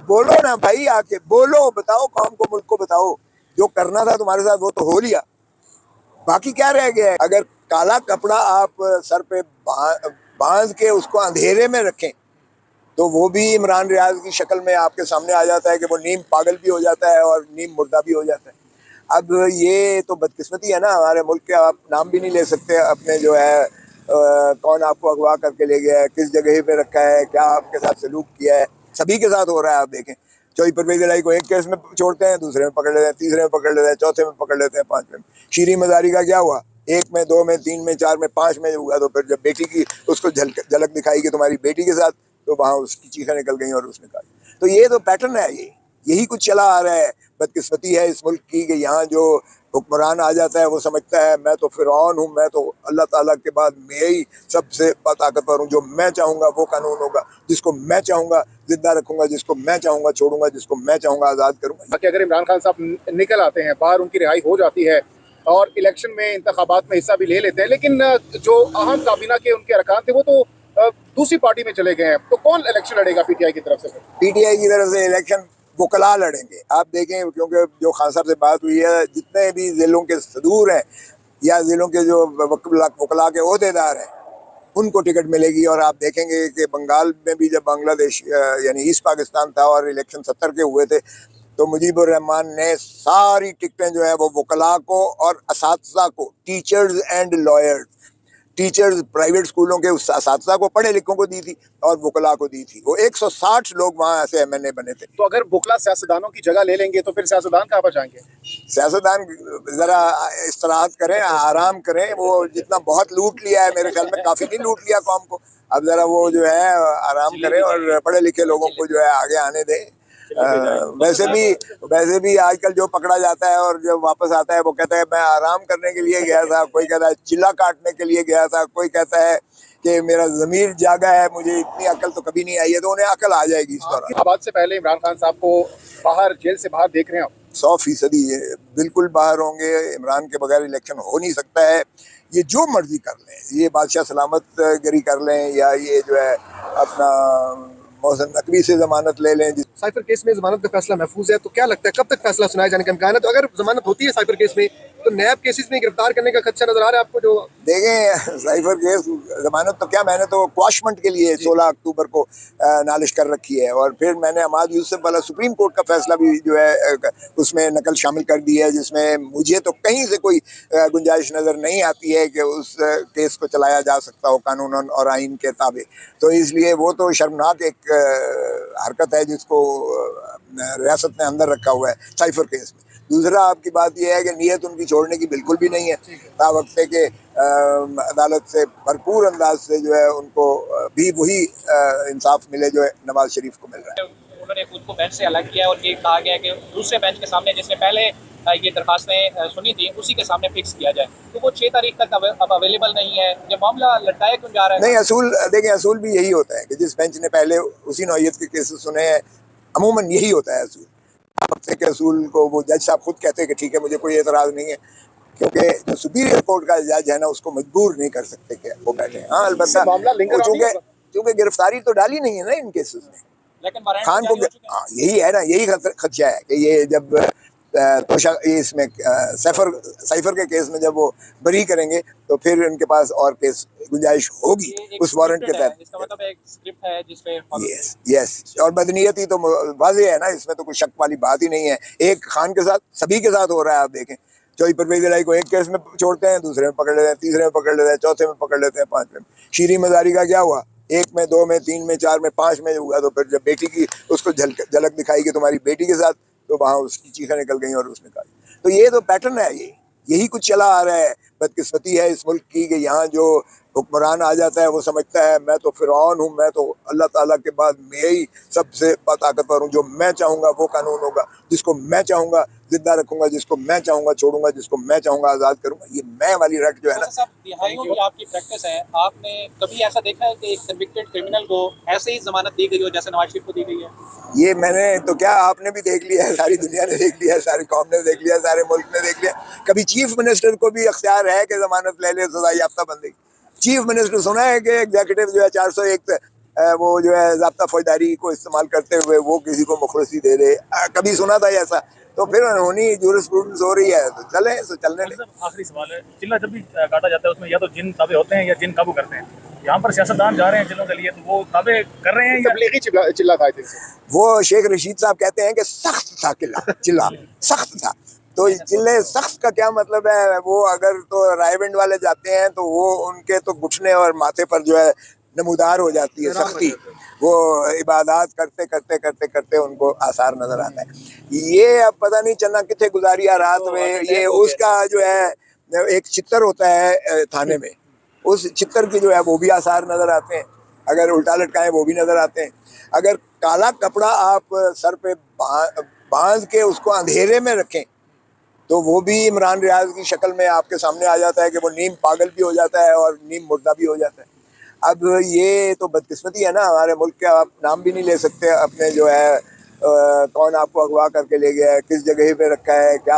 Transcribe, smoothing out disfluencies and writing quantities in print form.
बोलो ना भाई, आके बोलो, बताओ कौम को, मुल्क को बताओ। जो करना था तुम्हारे साथ वो तो हो लिया, बाकी क्या रह गया है? अगर काला कपड़ा आप सर पे बांध के उसको अंधेरे में रखें तो वो भी इमरान रियाज की शक्ल में आपके सामने आ जाता है कि वो नीम पागल भी हो जाता है और नीम मुर्दा भी हो जाता है। अब ये तो बदकिस्मती है ना हमारे मुल्क के। आप नाम भी नहीं ले सकते अपने, जो है कौन आपको अगवा करके ले गया है, किस जगह पे रखा है, क्या आपके साथ सलूक किया है। सभी के साथ हो रहा है। आप देखें, चौधरी परवेज इलाही को एक केस में छोड़ते हैं, दूसरे में पकड़ लेते हैं, तीसरे में पकड़ लेते हैं, चौथे में पकड़ लेते हैं, पांचवें में। शीरी मजारी का क्या हुआ? एक में, दो में, तीन में, चार में, पांच में हुआ। तो फिर जब बेटी की उसको झलक दिखाई कि तुम्हारी बेटी के साथ, तो वहां उसकी चीखें निकल गई और उसने कहा। तो ये तो पैटर्न है, यही कुछ चला आ रहा है। बदकिस्मती है इस मुल्क की कि यहाँ जो हुक्मरान आ जाता है वो समझता है मैं तो फिरौन हूँ, मैं तो अल्लाह ताला के बाद मैं ही सबसे ताकतवर हूँ, जो मैं चाहूँगा वो कानून होगा, जिसको मैं चाहूँगा जिंदा रखूंगा, जिसको मैं चाहूँगा छोड़ूंगा, जिसको मैं चाहूँगा आज़ाद करूँगा। बाकी अगर इमरान खान साहब निकल आते हैं बाहर, उनकी रिहाई हो जाती है और इलेक्शन में इंतखाबात में हिस्सा भी ले लेते हैं, लेकिन जो अहम काबीना के उनके अरकान थे वो तो दूसरी पार्टी में चले गए हैं, तो कौन इलेक्शन लड़ेगा पीटीआई की तरफ से? पीटीआई की तरफ से इलेक्शन वकला लड़ेंगे। आप देखें, क्योंकि जो खान साहब से बात हुई है, जितने भी जिलों के सदूर हैं या जिलों के जो वकला के ओहदेदार हैं उनको टिकट मिलेगी। और आप देखेंगे कि बंगाल में भी जब बांग्लादेश यानी ईस्ट पाकिस्तान था और इलेक्शन 70 के हुए थे, तो मुजीबुर रहमान ने सारी टिकटें जो है वो वकला को और असातिज़ा को, teachers and lawyers, teachers private स्कूलों के असातिज़ा को, पढ़े लिखों को दी थी और वकला को दी थी। वो 160 लोग वहाँ ऐसे एमएनए बने थे। तो अगर वकला सियासतदानों की जगह ले लेंगे तो फिर सियासतदान कहाँ पर जाएंगे? सियासतदान जरा इस्तराहत करें, आराम करें। वो जितना बहुत लूट लिया है, मेरे ख्याल में काफी नहीं लूट लिया कौम को। अब जरा वो जो है आराम करें और पढ़े लिखे लोगों को जो है आगे आने दें। वैसे भी आजकल जो पकड़ा जाता है और जब वापस आता है वो कहता है मैं आराम करने के लिए गया था, कोई कहता है चिल्ला काटने के लिए गया था, कोई कहता है कि मेरा ज़मीर जागा है, मुझे इतनी अकल तो कभी नहीं आई है। तो उन्हें अकल आ जाएगी इस दौरान। आबाद से पहले इमरान खान साहब को बाहर, जेल से बाहर देख रहे हैं आप? 100% बिल्कुल बाहर होंगे। इमरान के बगैर इलेक्शन हो नहीं सकता है। ये जो मर्जी कर लें, ये बादशाह सलामत गिरी कर लें या ये जो है अपना मोहसिन नकवी से जमानत ले लें। साइफर केस में जमानत का फैसला महफूज है, तो क्या लगता है कब तक फैसला सुनाया जाने का इम्कान है? तो अगर जमानत होती है साइफर केस में तो नैब केसेस में गिरफ्तार करने का खदशा नजर आ रहा है आपको? जो देखें, साइफर केस जमानत तो क्या, मैंने तो क्वाशमेंट के लिए 16 अक्टूबर को नालिश कर रखी है और फिर मैंने अहमद यूसुफ वाला सुप्रीम कोर्ट का फैसला भी जो है उसमें नकल शामिल कर दी है, जिसमें मुझे तो कहीं से कोई गुंजाइश नज़र नहीं आती है कि उस केस को चलाया जा सकता हो कानूनन और आइन के ताबे। तो इसलिए वो तो शर्मनाक एक हरकत है जिसको रियासत ने अंदर रखा हुआ है साइफर केस में। दूसरा, आपकी बात यह है कि नीयत उनकी छोड़ने की बिल्कुल भी नहीं है। तावक्ते के अदालत से भरपूर अंदाज से जो है उनको भी वही इंसाफ मिले जो है नवाज शरीफ को मिल रहा है। उन्होंने खुद को बेंच से अलग किया और ये कहा गया कि दूसरे बेंच के सामने जिसने पहले ये दरखास्तें सुनी थी उसी के सामने फिक्स किया जाए। तो वो 6 तारीख तक अब अवेलेबल नहीं है। ये मामला लटकाया क्यों जा रहा है? नहीं, असूल देखें, असूल भी यही होता है कि जिस बेंच ने पहले उसी नौइयत के केसेस सुने हैं, अमूमन यही होता है असूल। हफ्ते के असूल को वो जज साहब खुद कहते हैं कि ठीक है, मुझे कोई एतराज़ नहीं है, क्योंकि जो सुपीरियर कोर्ट का जज है ना उसको मजबूर नहीं कर सकते कि वो बैठे। हाँ, अलबत्ता चूंकि गिरफ्तारी तो डाली नहीं है ना इन केसेस में, लेकिन खान को यही है ना, यही खदशा है कि ये जब इसमें साइफर के केस में जब वो बरी करेंगे तो फिर उनके पास और केस गुंजाइश होगी उस वारंट के तहत। इसका मतलब एक स्क्रिप्ट है जिसपे यस और बदनीयती तो वाज़ेह है ना, इसमें तो कोई शक वाली बात ही नहीं है। एक खान के साथ सभी के साथ हो रहा है। आप देखें, चौधरी परवेज इलाही को एक केस में छोड़ते हैं, दूसरे में पकड़ लेते हैं, तीसरे में पकड़ लेते हैं, चौथे में पकड़ लेते हैं, पांचवें में। शीरी मजारी का क्या हुआ? एक में, दो में, तीन में, चार में, पांच में हुआ। तो फिर जब बेटी की उसको झलक दिखाई कि तुम्हारी बेटी के साथ, तो वहां उसकी चीखें निकल गई और उसने कहा। तो ये तो पैटर्न है, यही कुछ चला आ रहा है। बदकिस्मती है इस मुल्क की कि यहाँ जो हुक्मरान आ जाता है वो समझता है मैं तो फिरौन हूँ, मैं तो अल्लाह ताला के बाद मैं ही सबसे ताकतवर हूँ, जो मैं चाहूँगा वो कानून होगा, जिसको मैं चाहूँगा जिंदा रखूंगा, जिसको मैं चाहूँगा छोड़ूंगा, जिसको मैं चाहूँगा आज़ाद करूँगा। ये मैं वाली रट जो है ना, दिहाइयों की आपकी प्रैक्टिस है। आपने कभी ऐसा देखा है कि एक कन्विक्टेड क्रिमिनल को ऐसे ही जमानत दी गई हो जैसे नवाज शरीफ को दी गई है? ये मैंने तो क्या, आपने भी देख लिया है, सारी दुनिया ने देख लिया है, सारी कौम ने देख लिया, सारे मुल्क ने देख लिया। कभी चीफ मिनिस्टर को भी अख्तियार है कि जमानत ले ले, सजा याफ्ता बंदी। चीफ मिनिस्टर सुना है कि एग्जीक्यूटिव जो है 401 वो जो है ज़ाब्ता फौजदारी को इस्तेमाल करते हुए वो किसी को मुखलसी दे दे, कभी सुना था ऐसा? तो फिर उन्होंने जूरिस्प्रूडेंस हो रही है तो चले, तो चलने दें। आखिरी सवाल है, चिल्ला जब भी काटा जाता है उसमें या तो जिन ताबे होते हैं या जिन काबू करते हैं। यहाँ पर सियासतदान जा रहे हैं जिलों के लिए, तो वो ताबे कर रहे हैं या तबलीगी चिल्ला था I think से। वो शेख रशीद साहब कहते हैं कि सख्त था चिल्ला सख्त था। तो चिल्ले सख्त का क्या मतलब है? वो अगर तो रायविंड वाले जाते हैं तो वो उनके तो घुटने और माथे पर जो है नमूदार हो जाती है सख्ती। वो इबादत करते करते करते करते उनको आसार नजर आता है। ये अब पता नहीं चलना कितने गुजारिया रात में, ये उसका जो है एक चित्तर होता है थाने में, उस चित्तर की जो है वो भी आसार नजर आते हैं। अगर उल्टा लटकाएं वो भी नजर आते हैं। अगर काला कपड़ा आप सर पे बांध के उसको अंधेरे में रखें तो वो भी इमरान रियाज की शक्ल में आपके सामने आ जाता है कि वो नीम पागल भी हो जाता है और नीम मुर्दा भी हो जाता है। अब ये तो बदकिस्मती है ना हमारे मुल्क के। आप नाम भी नहीं ले सकते अपने जो है कौन आपको अगवा करके ले गया है, किस जगह पे रखा है, क्या